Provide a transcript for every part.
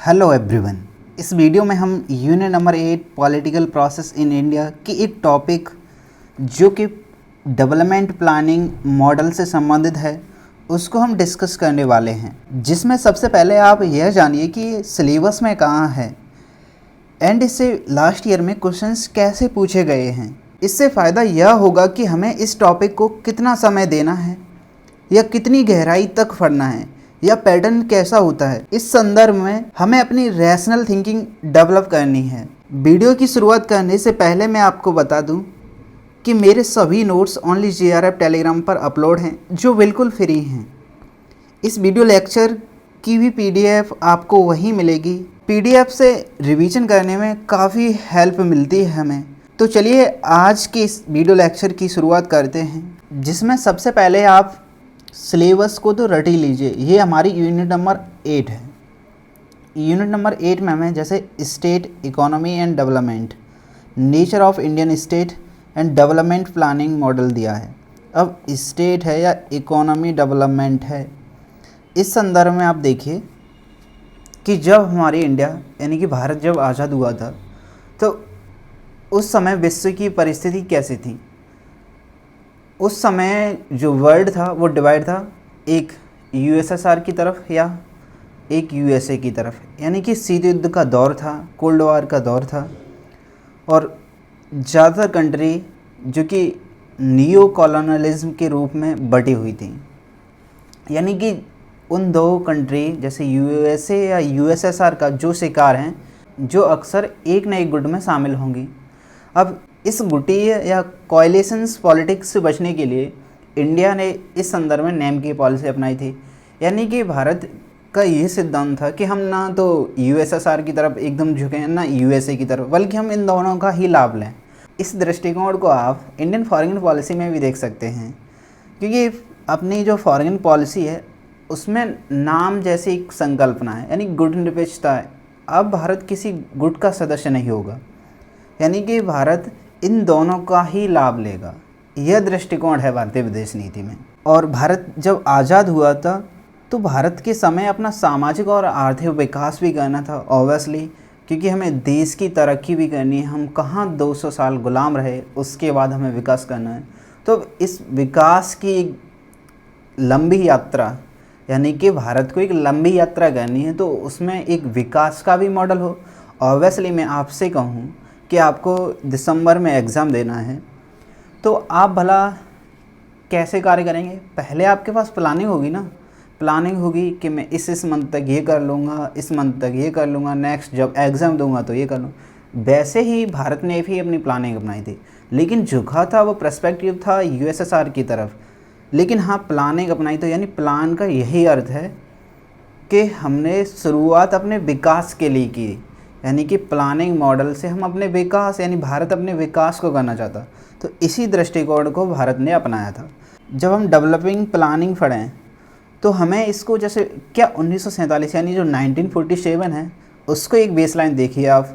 Hello everyone. इस video में हम unit number 8 political process in India की एक टॉपिक जो कि डेवलपमेंट प्लानिंग मॉडल से संबंधित है उसको हम डिस्कस करने वाले हैं, जिसमें सबसे पहले आप यह जानिए कि सिलेबस में कहाँ है एंड इससे लास्ट ईयर में क्वेश्चंस कैसे पूछे गए हैं। इससे फ़ायदा यह होगा कि हमें इस टॉपिक को कितना समय देना है या कितनी गहराई तक पढ़ना है या पैटर्न कैसा होता है। इस संदर्भ में हमें अपनी रैशनल थिंकिंग डेवलप करनी है। वीडियो की शुरुआत करने से पहले मैं आपको बता दूं कि मेरे सभी नोट्स ओनली JRF टेलीग्राम पर अपलोड हैं जो बिल्कुल फ्री हैं। इस वीडियो लेक्चर की भी PDF आपको वहीं मिलेगी। PDF से रिवीजन करने में काफ़ी हेल्प मिलती है हमें। तो चलिए आज के इस वीडियो लेक्चर की शुरुआत करते हैं, जिसमें सबसे पहले आप सिलेबस को तो रट ही लीजिए। ये हमारी यूनिट नंबर 8 है। यूनिट नंबर 8 में हमें जैसे state economy and development, nature of Indian state and development planning model दिया है। अब स्टेट है या इकोनॉमी डेवलपमेंट है, इस संदर्भ में आप देखिए कि जब हमारी इंडिया यानी कि भारत जब आज़ाद हुआ था तो उस समय विश्व की परिस्थिति कैसी थी। उस समय जो वर्ल्ड था वो डिवाइड था, एक USSR की तरफ या एक USA की तरफ, यानी कि शीत युद्ध का दौर था, कोल्ड वार का दौर था। और ज़्यादातर कंट्री जो कि नियो कॉलोनलिज्म के रूप में बटी हुई थी, यानी कि उन दो कंट्री जैसे USA या USSR का जो शिकार हैं, जो अक्सर एक न एक गुट में शामिल होंगी। अब इस गुटी या कोएलिशंस पॉलिटिक्स से बचने के लिए इंडिया ने इस संदर्भ में नेम की पॉलिसी अपनाई थी, यानी कि भारत का ये सिद्धांत था कि हम ना तो USSR की तरफ एकदम झुकें ना USA की तरफ, बल्कि हम इन दोनों का ही लाभ लें। इस दृष्टिकोण को आप इंडियन फॉरेन पॉलिसी में भी देख सकते हैं, क्योंकि अपनी जो फॉरेन पॉलिसी है उसमें नाम जैसी एक संकल्पना है, यानी गुट निरपेक्षता है। अब भारत किसी गुट का सदस्य नहीं होगा, यानी कि भारत इन दोनों का ही लाभ लेगा। यह दृष्टिकोण है भारतीय विदेश नीति में। और भारत जब आज़ाद हुआ था तो भारत के समय अपना सामाजिक और आर्थिक विकास भी करना था ऑब्वियसली, क्योंकि हमें देश की तरक्की भी करनी है। हम कहाँ 200 साल गुलाम रहे, उसके बाद हमें विकास करना है। तो इस विकास की एक लंबी यात्रा, यानी कि भारत को एक लंबी यात्रा करनी है, तो उसमें एक विकास का भी मॉडल हो। ऑब्वियसली मैं आपसे कहूँ कि आपको दिसंबर में एग्ज़ाम देना है, तो आप भला कैसे कार्य करेंगे। पहले आपके पास प्लानिंग होगी ना, प्लानिंग होगी कि मैं इस मंथ तक ये कर लूँगा, इस मंथ तक ये कर लूँगा, नेक्स्ट जब एग्ज़ाम दूंगा तो ये कर लूँगा। वैसे ही भारत ने भी अपनी प्लानिंग अपनाई थी, लेकिन झुका था वो पर्सपेक्टिव था USSR की तरफ। लेकिन हाँ, प्लानिंग अपनाई तो यानी प्लान का यही अर्थ है कि हमने शुरुआत अपने विकास के लिए की, यानी कि प्लानिंग मॉडल से हम अपने विकास, यानी भारत अपने विकास को करना चाहता। तो इसी दृष्टिकोण को भारत ने अपनाया था। जब हम डेवलपिंग प्लानिंग पढ़ें तो हमें इसको जैसे क्या 1947 यानी जो 1947 है उसको एक बेसलाइन देखिए आप,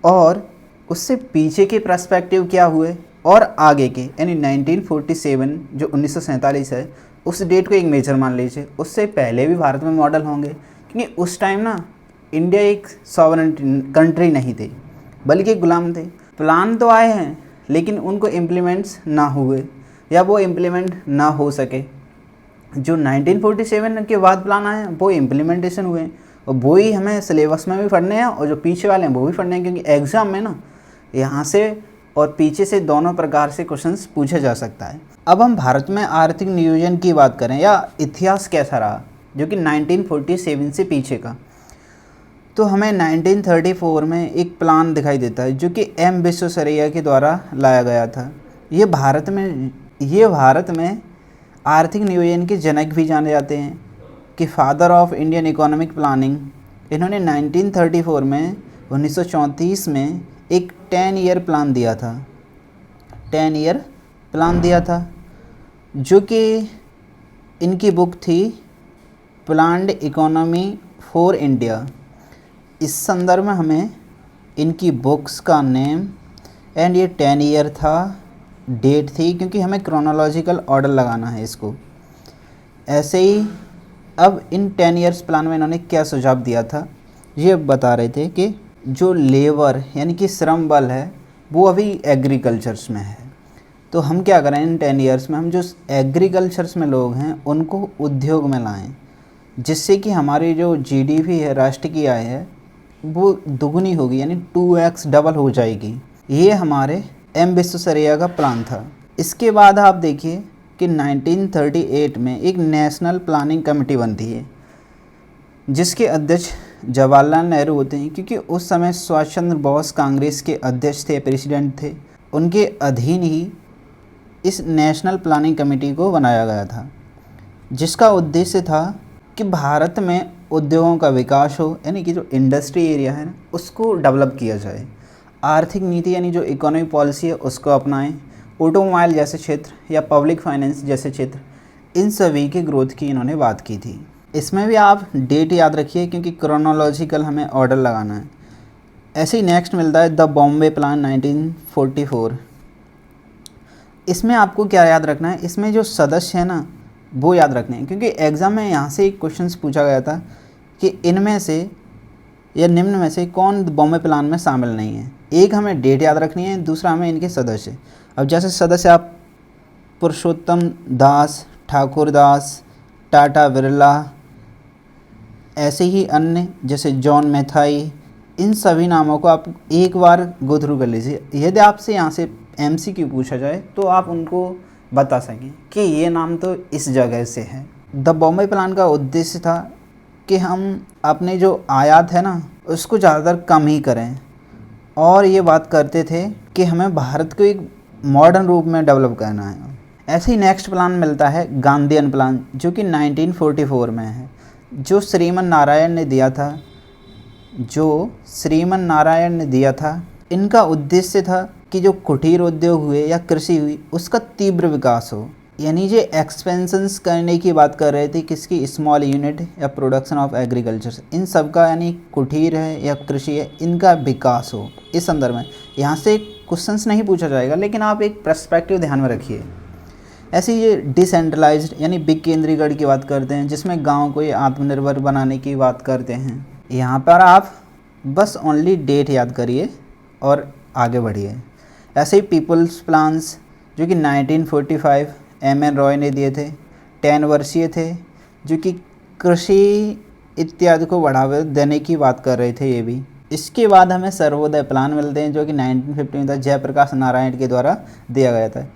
और उससे पीछे के पर्सपेक्टिव क्या हुए और आगे के, यानी 1947 जो 1947 है उस डेट को एक मेजर मान लीजिए। उससे पहले भी भारत में मॉडल होंगे, क्योंकि उस टाइम ना इंडिया एक सॉवरेन कंट्री नहीं थी, बल्कि गुलाम थे। प्लान तो आए हैं लेकिन उनको इम्प्लीमेंट्स ना हुए या वो इम्प्लीमेंट ना हो सके। जो 1947 के बाद प्लान आए हैं वो इम्प्लीमेंटेशन हुए, और वो ही हमें सिलेबस में भी पढ़ने हैं और जो पीछे वाले हैं वो भी पढ़ने हैं, क्योंकि एग्ज़ाम में ना यहाँ से और पीछे से दोनों प्रकार से क्वेश्चंस पूछा जा सकता है। अब हम भारत में आर्थिक नियोजन की बात करें या इतिहास कैसा रहा जो कि 1947 से पीछे का, तो हमें 1934 में एक प्लान दिखाई देता है जो कि M विश्वेश्वरैया के द्वारा लाया गया था। ये भारत में आर्थिक नियोजन के जनक भी जाने जाते हैं कि father of Indian economic planning. इन्होंने 1934 में 1934 में एक 10 ईयर प्लान दिया था, 10 ईयर प्लान दिया था, जो कि इनकी बुक थी प्लान्ड इकोनॉमी फॉर इंडिया। इस संदर्भ में हमें इनकी बुक्स का नेम एंड ये 10 ईयर था, डेट थी, क्योंकि हमें क्रोनोलॉजिकल ऑर्डर लगाना है इसको। ऐसे ही अब इन 10 ईयर्स प्लान में इन्होंने क्या सुझाव दिया था ये बता रहे थे कि जो लेबर यानी कि श्रम बल है वो अभी एग्रीकल्चर्स में है, तो हम क्या करें इन 10 ईयर्स में हम जो एग्रीकल्चर्स में लोग हैं उनको उद्योग में लाएं, जिससे कि हमारी जो जीडीपी है, राष्ट्र की आय है, वो दुगनी होगी, यानी 2x डबल हो जाएगी। ये हमारे एम विश्वेश्वरैया का प्लान था। इसके बाद आप देखिए कि 1938 में एक नेशनल प्लानिंग कमेटी बनती है, जिसके अध्यक्ष जवाहरलाल नेहरू होते हैं, क्योंकि उस समय सुभाष चंद्र बोस कांग्रेस के अध्यक्ष थे, प्रेसिडेंट थे। उनके अधीन ही इस नेशनल प्लानिंग कमेटी को बनाया गया था, जिसका उद्देश्य था कि भारत में उद्योगों का विकास हो, यानी कि जो इंडस्ट्री एरिया है ना उसको डेवलप किया जाए। आर्थिक नीति यानी जो इकोनॉमिक पॉलिसी है उसको अपनाएं। ऑटोमोबाइल जैसे क्षेत्र या पब्लिक फाइनेंस जैसे क्षेत्र, इन सभी की ग्रोथ की इन्होंने बात की थी। इसमें भी आप डेट याद रखिए, क्योंकि क्रोनोलॉजिकल हमें ऑर्डर लगाना है। ऐसे ही नेक्स्ट मिलता है द बॉम्बे प्लान 1944। इसमें आपको क्या याद रखना है, इसमें जो सदस्य हैं ना वो याद रखने हैं, क्योंकि एग्ज़ाम में यहाँ से एक क्वेश्चन पूछा गया था कि इनमें से या निम्न में से कौन बॉम्बे प्लान में शामिल नहीं है। एक हमें डेट याद रखनी है, दूसरा हमें इनके सदस्य। अब जैसे सदस्य आप पुरुषोत्तम दास, ठाकुर दास, टाटा बिरला, ऐसे ही अन्य जैसे जॉन मैथाई, इन सभी नामों को आप एक बार गो थ्रू कर लीजिए। यदि आपसे यहाँ से एमसीक्यू पूछा जाए तो आप उनको बता सकें कि ये नाम तो इस जगह से है। द बॉम्बे प्लान का उद्देश्य था कि हम अपने जो आयात है ना उसको ज़्यादातर कम ही करें, और ये बात करते थे कि हमें भारत को एक मॉडर्न रूप में डेवलप करना है। ऐसे ही नेक्स्ट प्लान मिलता है गांधीयन प्लान, जो कि 1944 में है, जो श्रीमन नारायण ने दिया था। इनका उद्देश्य था कि जो कुटीर उद्योग हुए या कृषि हुई उसका तीव्र विकास हो, यानी ये एक्सपेंशंस करने की बात कर रहे थे, किसकी, स्मॉल यूनिट या प्रोडक्शन ऑफ एग्रीकल्चर, इन सब का, यानी कुटीर है या कृषि है, इनका विकास हो। इस संदर्भ में यहाँ से क्वेश्चंस नहीं पूछा जाएगा, लेकिन आप एक पर्सपेक्टिव ध्यान में रखिए। ऐसे ये डिसेंट्रलाइज्ड यानी विकेंद्रीकरण की बात करते हैं, जिसमें गाँव को ये आत्मनिर्भर बनाने की बात करते हैं। यहाँ पर आप बस ओनली डेट याद करिए और आगे बढ़िए। ऐसे ही पीपल्स प्लान्स, जो कि 1945 एम.एन. रॉय ने दिए थे, 10 वर्षीय थे, जो कि कृषि इत्यादि को बढ़ावा देने की बात कर रहे थे ये भी। इसके बाद हमें सर्वोदय प्लान मिलते हैं, जो कि 1950 में था, जयप्रकाश नारायण के द्वारा दिया गया था।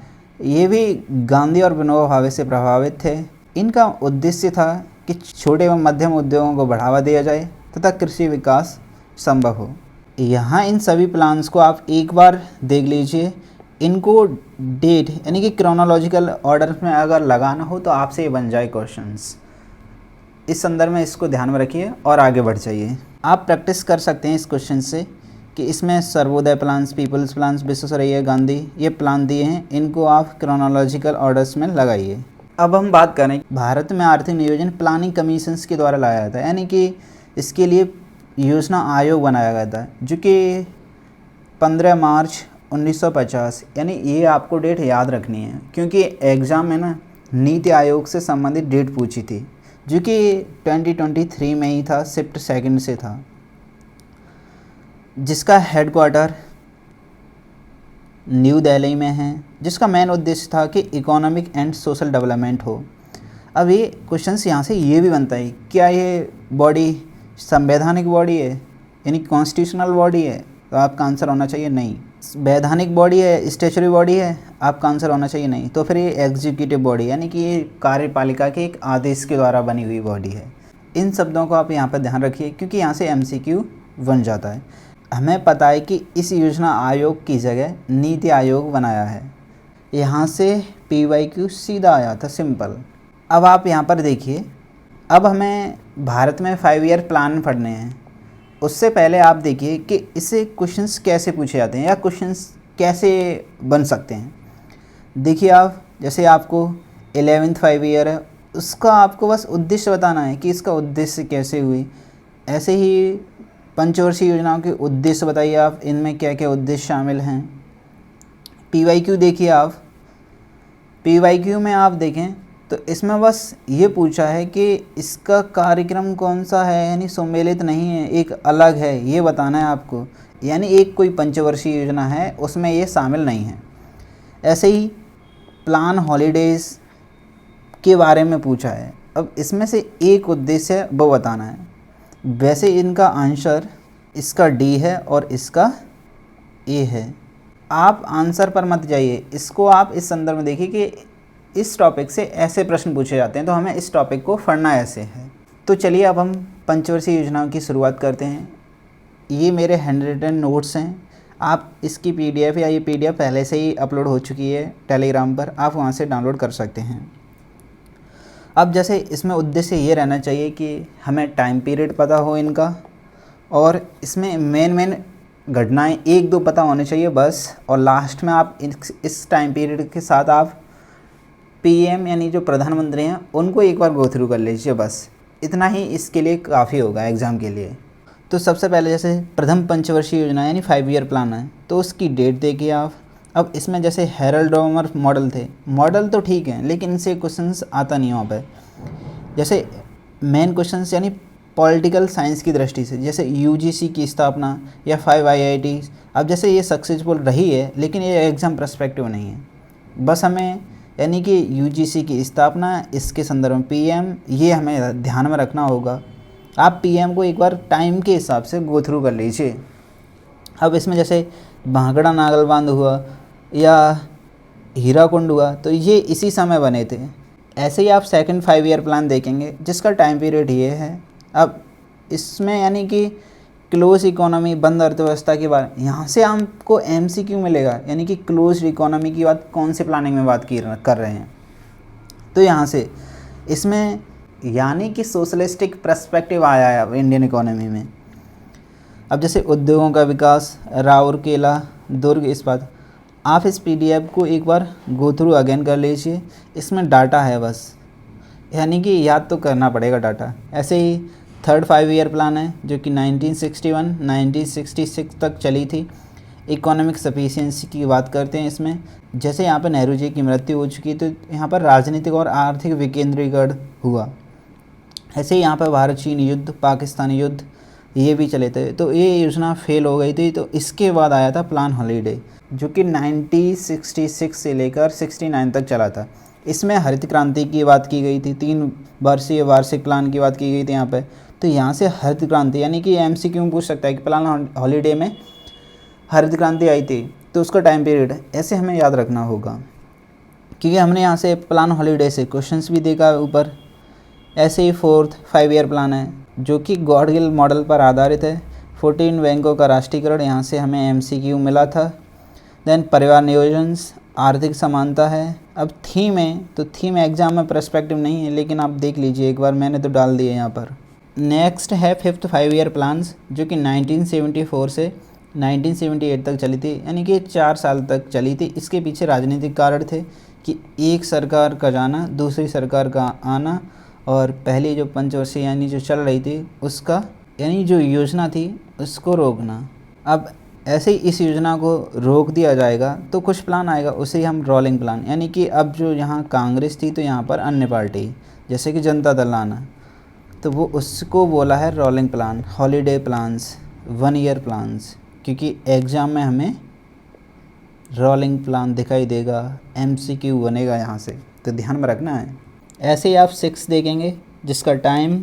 ये भी गांधी और विनोबा भावे से प्रभावित थे। इनका उद्देश्य था कि छोटे एवं मध्यम उद्योगों को बढ़ावा दिया जाए तथा कृषि विकास संभव हो। यहाँ इन सभी प्लान्स को आप एक बार देख लीजिए। इनको डेट यानी कि क्रोनोलॉजिकल ऑर्डर में अगर लगाना हो तो आपसे ये बन जाए क्वेश्चंस। इस संदर्भ में इसको ध्यान में रखिए और आगे बढ़ जाइए। आप प्रैक्टिस कर सकते हैं इस क्वेश्चन से कि इसमें Sarvodaya plans, people's plans, Visvesvaraya, Gandhi, ये प्लान दिए हैं, इनको आप क्रोनोलॉजिकल ऑर्डर्स में लगाइए। अब हम बात करें, भारत में आर्थिक नियोजन प्लानिंग कमीशंस के द्वारा लाया था, यानी कि इसके लिए योजना आयोग बनाया गया था, जो कि 15 मार्च 1950, यानी ये आपको डेट याद रखनी है, क्योंकि एग्ज़ाम में ना नीति आयोग से संबंधित डेट पूछी थी, जो कि 2023 में ही था, शिफ्ट 2 से था, जिसका हेडक्वार्टर न्यू दिल्ली में है, जिसका मेन उद्देश्य था कि इकोनॉमिक एंड सोशल डेवलपमेंट हो। अब ये क्वेश्चंस यहाँ से ये भी बनता है, क्या ये बॉडी संवैधानिक बॉडी है, यानी कॉन्स्टिट्यूशनल बॉडी है, तो आपका आंसर होना चाहिए नहीं। वैधानिक बॉडी है, स्टैच्यूटरी बॉडी है, आपका आंसर होना चाहिए नहीं। तो फिर ये एग्जीक्यूटिव बॉडी, यानी कि ये कार्यपालिका के एक आदेश के द्वारा बनी हुई बॉडी है। इन शब्दों को आप यहाँ पर ध्यान रखिए, क्योंकि यहाँ से MCQ बन जाता है। हमें पता है कि इस योजना आयोग की जगह नीति आयोग बनाया है, यहाँ से PYQ सीधा आया था, सिंपल। अब आप यहाँ पर देखिए, अब हमें भारत में 5 ईयर प्लान पढ़ने हैं। उससे पहले आप देखिए कि इससे क्वेश्चंस कैसे पूछे जाते हैं या क्वेश्चंस कैसे बन सकते हैं। देखिए आप, जैसे आपको 11th 5 ईयर है, उसका आपको बस उद्देश्य बताना है कि इसका उद्देश्य कैसे हुई। ऐसे ही पंचवर्षीय योजनाओं के उद्देश्य बताइए आप, इनमें क्या क्या उद्देश्य शामिल हैं। PYQ देखिए आप, PYQ में आप देखें तो इसमें बस ये पूछा है कि इसका कार्यक्रम कौन सा है, यानी सम्मिलित नहीं है, एक अलग है, ये बताना है आपको। यानी एक कोई पंचवर्षीय योजना है उसमें ये शामिल नहीं है। ऐसे ही प्लान हॉलीडेज़ के बारे में पूछा है। अब इसमें से एक उद्देश्य है वो बताना है। वैसे इनका आंसर इसका डी है और इसका ए है। आप आंसर पर मत जाइए, इसको आप इस संदर्भ में देखिए कि इस टॉपिक से ऐसे प्रश्न पूछे जाते हैं, तो हमें इस टॉपिक को पढ़ना ऐसे है। तो चलिए अब हम पंचवर्षीय योजनाओं की शुरुआत करते हैं। ये मेरे हैंड रिटन नोट्स हैं। आप इसकी पीडीएफ या ये पीडीएफ पहले से ही अपलोड हो चुकी है टेलीग्राम पर, आप वहाँ से डाउनलोड कर सकते हैं। अब जैसे इसमें उद्देश्य ये रहना चाहिए कि हमें टाइम पीरियड पता हो इनका, और इसमें मेन घटनाएं एक दो पता होने चाहिए बस। और लास्ट में आप इस टाइम पीरियड के साथ आप पीएम यानी जो प्रधानमंत्री हैं उनको एक बार गो थ्रू कर लीजिए, बस इतना ही इसके लिए काफ़ी होगा एग्ज़ाम के लिए। तो सबसे पहले जैसे प्रथम पंचवर्षीय योजना यानी 5 ईयर प्लान है, तो उसकी डेट देखिए आप। अब इसमें जैसे हेरल्ड डोमर मॉडल थे, मॉडल तो ठीक है लेकिन इनसे क्वेश्चंस आता नहीं वहाँ पे। जैसे मेन क्वेश्चंस यानी पॉलिटिकल साइंस की दृष्टि से, जैसे यूजीसी की स्थापना या 5 IITs। अब जैसे ये सक्सेसफुल रही है लेकिन ये एग्ज़ाम पर्सपेक्टिव नहीं है, बस हमें यानी कि यूजीसी की स्थापना, इसके संदर्भ में पीएम, ये हमें ध्यान में रखना होगा। आप पीएम को एक बार टाइम के हिसाब से गो थ्रू कर लीजिए। अब इसमें जैसे भांगड़ा नागल बांध हुआ या हीराकुंड हुआ, तो ये इसी समय बने थे। ऐसे ही आप सेकंड 5 ईयर प्लान देखेंगे जिसका टाइम पीरियड ये है। अब इसमें यानी कि क्लोज इकोनॉमी, बंद अर्थव्यवस्था की बात, यहाँ से आपको एमसीक्यू मिलेगा, यानी कि क्लोज इकोनॉमी की बात कौन से प्लानिंग में बात कर रहे हैं। तो यहाँ से इसमें यानी कि सोशलिस्टिक पर्सपेक्टिव आया है अब इंडियन इकोनॉमी में। अब जैसे उद्योगों का विकास, राउरकेला, दुर्ग इस्पात, आप इस पीडीएफ को एक बार गो थ्रू अगेन कर लीजिए। इसमें डाटा है बस, यानी कि याद तो करना पड़ेगा डाटा। ऐसे ही थर्ड 5 ईयर प्लान है जो कि 1961 1966 तक चली थी। इकोनॉमिक सफिशिएंसी की बात करते हैं इसमें। जैसे यहाँ पर नेहरू जी की मृत्यु हो चुकी, तो यहाँ पर राजनीतिक और आर्थिक विकेंद्रीकरण हुआ। ऐसे ही यहाँ पर भारत चीन युद्ध, पाकिस्तान युद्ध, ये भी चले थे, तो ये योजना फेल हो गई थी। तो इसके बाद आया था प्लान हॉलीडे जो कि 1966 से लेकर 69 तक चला था। इसमें हरित क्रांति की बात की गई थी, 3 वर्षीय वार्षिक प्लान की बात की गई थी यहाँ पे। तो यहाँ से हरित क्रांति यानी कि एमसीक्यू पूछ सकता है कि प्लान हॉलीडे में हरित क्रांति आई थी, तो उसका टाइम पीरियड ऐसे हमें याद रखना होगा, क्योंकि हमने यहाँ से प्लान हॉलीडे से क्वेश्चंस भी देखा ऊपर। ऐसे ही फोर्थ 5 ईयर प्लान है जो कि गॉडगिल मॉडल पर आधारित है। 14 बैंकों का राष्ट्रीयकरण, यहाँ से हमें एमसीक्यू मिला था। देन परिवार नियोजन, आर्थिक समानता है। अब थीम है, तो थीम एग्जाम में पर्सपेक्टिव नहीं है, लेकिन आप देख लीजिए एक बार, मैंने तो डाल दिए यहाँ पर। नेक्स्ट है फिफ्थ 5 ईयर प्लान्स जो कि 1974 से 1978 तक चली थी, यानी कि 4 साल तक चली थी। इसके पीछे राजनीतिक कारण थे कि एक सरकार का जाना, दूसरी सरकार का आना, और पहली जो पंचवर्षीय यानी जो चल रही थी उसका यानी जो योजना थी उसको रोकना। अब ऐसे ही इस योजना को रोक दिया जाएगा तो कुछ प्लान आएगा, उसे हम रोलिंग प्लान, यानी कि अब जो यहाँ कांग्रेस थी तो यहाँ पर अन्य पार्टी जैसे कि जनता दल आना, तो वो उसको बोला है rolling plan, holiday plans, 1 year plans, क्योंकि एग्ज़ाम में हमें रोलिंग प्लान दिखाई देगा, एमसीक्यू बनेगा यहाँ से, तो ध्यान में रखना है। ऐसे ही आप 6 देखेंगे जिसका टाइम,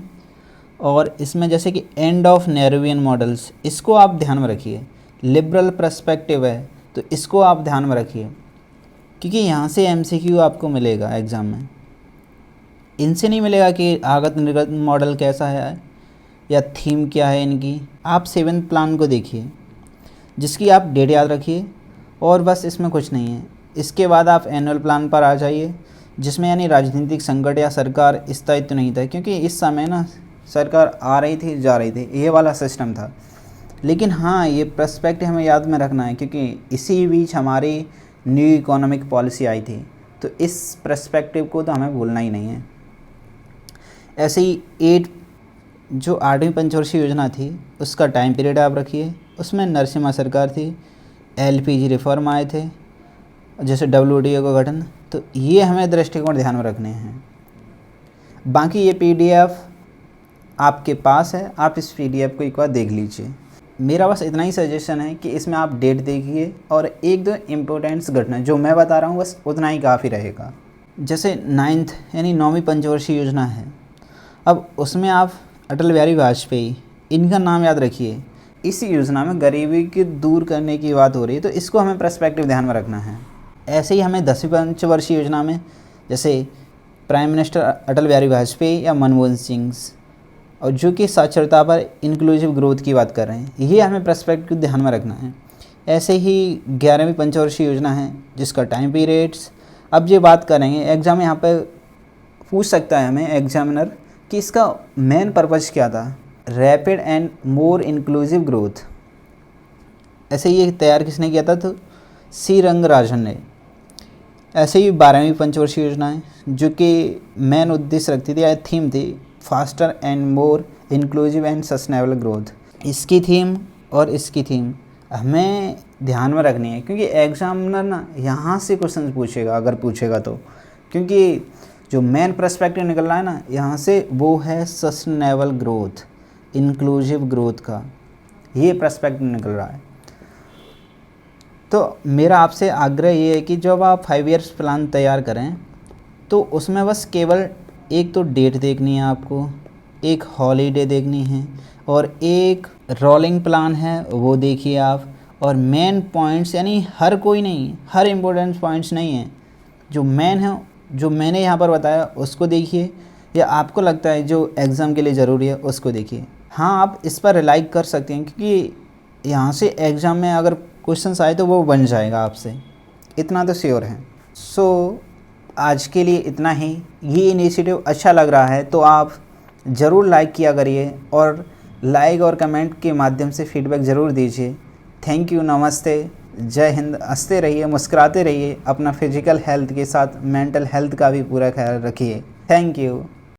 और इसमें जैसे कि एंड ऑफ नेहरूवियन मॉडल्स, इसको आप ध्यान में रखिए। लिबरल पर्सपेक्टिव है तो इसको आप ध्यान में रखिए, क्योंकि यहाँ से एमसीक्यू आपको मिलेगा एग्ज़ाम में। इनसे नहीं मिलेगा कि आगत निर्गत मॉडल कैसा है या थीम क्या है इनकी। आप 7th प्लान को देखिए जिसकी आप डेट याद रखिए, और बस इसमें कुछ नहीं है। इसके बाद आप एनुअल प्लान पर आ जाइए जिसमें यानी राजनीतिक संकट या सरकार स्थायित्व नहीं था, क्योंकि इस समय ना सरकार आ रही थी जा रही थी, ये वाला सिस्टम था। लेकिन हाँ, ये पर्सपेक्टिव हमें याद में रखना है क्योंकि इसी बीच हमारी न्यू इकोनॉमिक पॉलिसी आई थी, तो इस पर्सपेक्टिव को तो हमें भूलना ही नहीं है। ऐसे ही 8 जो 8वीं पंचवर्षीय योजना थी उसका टाइम पीरियड आप रखिए। उसमें नरसिम्हा सरकार थी, एलपीजी रिफॉर्म आए थे, जैसे WTO का गठन, तो ये हमें दृष्टिकोण ध्यान में रखने हैं। बाकी ये PDF आपके पास है, आप इस PDF को एक बार देख लीजिए। मेरा बस इतना ही सजेशन है कि इसमें आप डेट देखिए और एक दो इम्पोर्टेंट्स घटना जो मैं बता रहा हूँ बस उतना ही काफ़ी रहेगा। जैसे 9th यानी 9वीं पंचवर्षीय योजना है, अब उसमें आप अटल बिहारी वाजपेयी इनका नाम याद रखिए। इस योजना में गरीबी की दूर करने की बात हो रही है, तो इसको हमें पर्सपेक्टिव ध्यान में रखना है। ऐसे ही हमें 10वीं पंचवर्षीय योजना में जैसे प्राइम मिनिस्टर अटल बिहारी वाजपेयी या मनमोहन सिंह, और जो कि साक्षरता पर इंक्लूसिव ग्रोथ की बात कर रहे हैं, ये हमें पर्सपेक्टिव ध्यान में रखना है। ऐसे ही 11वीं पंचवर्षीय योजना है जिसका टाइम पीरियड्स, अब ये बात करेंगे एग्ज़ाम यहाँ पर पूछ सकता है हमें एग्जामिनर कि इसका मेन पर्पज़ क्या था, rapid and more inclusive growth. ऐसे ये तैयार किसने किया था, तो सी रंगराजन ने। ऐसे ही 12वीं पंचवर्षीय योजना है जो कि मेन उद्देश्य रखती थी या थीम थी faster and more inclusive and sustainable growth. इसकी थीम और इसकी थीम हमें ध्यान में रखनी है, क्योंकि एग्जामिनर ना यहाँ से क्वेश्चन पूछेगा अगर पूछेगा तो, क्योंकि जो मेन पर्सपेक्टिव निकल रहा है ना यहाँ से वो है सस्टेनेबल ग्रोथ, इंक्लूसिव ग्रोथ का ये पर्सपेक्टिव निकल रहा है। तो मेरा आपसे आग्रह ये है कि जब आप 5 ईयर्स प्लान तैयार करें तो उसमें बस केवल एक तो डेट देखनी है आपको, एक हॉलीडे देखनी है और एक रोलिंग प्लान है वो देखिए आप, और मेन पॉइंट्स यानी हर कोई नहीं, हर इम्पोर्टेंट पॉइंट्स नहीं हैं, जो मेन है जो मैंने यहाँ पर बताया उसको देखिए, या आपको लगता है जो एग्ज़ाम के लिए ज़रूरी है उसको देखिए। हाँ, आप इस पर रिलाई कर सकते हैं क्योंकि यहाँ से एग्ज़ाम में अगर क्वेश्चंस आए तो वो बन जाएगा आपसे, इतना तो श्योर है। सो आज के लिए इतना ही। ये इनिशिएटिव अच्छा लग रहा है तो आप ज़रूर लाइक किया करिए और लाइक और कमेंट के माध्यम से फीडबैक ज़रूर दीजिए। थैंक यू, नमस्ते, जय हिंद। हंसते रहिए, मुस्कुराते रहिए, अपना फिजिकल हेल्थ के साथ मेंटल हेल्थ का भी पूरा ख्याल रखिए। Thank you.